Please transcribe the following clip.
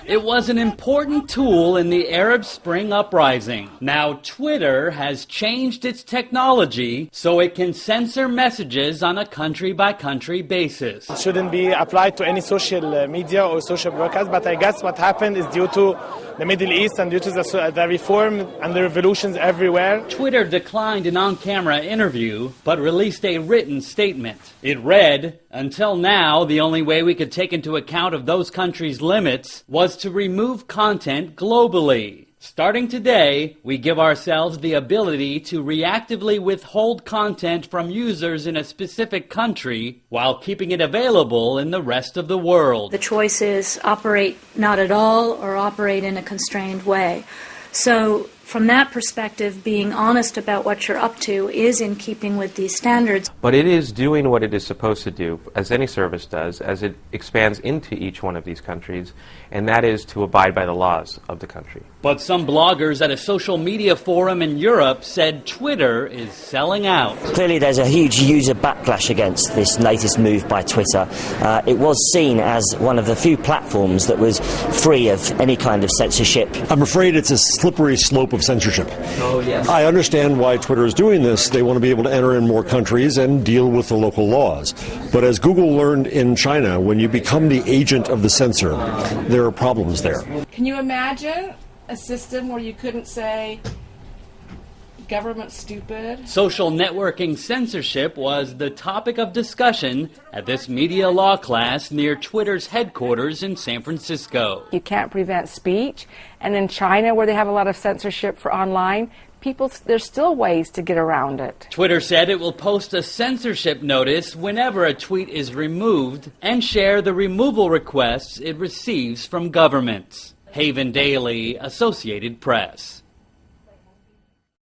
It was an important tool in the Arab Spring uprising. Now Twitter has changed its technology so it can censor messages on a country-by-country basis. It shouldn't be applied to any social media or social broadcast, but I guess what happened is due to the Middle East and due to the reform and the revolutions everywhere. Twitter declined an on-camera interview, but released a written statement. It read, "Until now, the only way we could take into account of those countries' limits was to remove content globally. Starting today, we give ourselves the ability to reactively withhold content from users in a specific country while keeping it available in the rest of the world." The choice is operate not at all or operate in a constrained way. So from that perspective, being honest about what you're up to is in keeping with these standards. But it is doing what it is supposed to do, as any service does, as it expands into each one of these countries, and that is to abide by the laws of the country. But some bloggers at a social media forum in Europe said Twitter is selling out. Clearly there's a huge user backlash against this latest move by Twitter. It was seen as one of the few platforms that was free of any kind of censorship. I'm afraid it's a slippery slope of censorship. Oh, yes. I understand why Twitter is doing this. They want to be able to enter in more countries and deal with the local laws. But as Google learned in China, when you become the agent of the censor, there are problems there. Can you imagine a system where you couldn't say government stupid? Social networking censorship was the topic of discussion at this media law class near Twitter's headquarters in San Francisco. You can't prevent speech, and in China, where they have a lot of censorship for online, there's still ways to get around it. Twitter said it will post a censorship notice whenever a tweet is removed and share the removal requests it receives from governments. Haven Daily, Associated Press.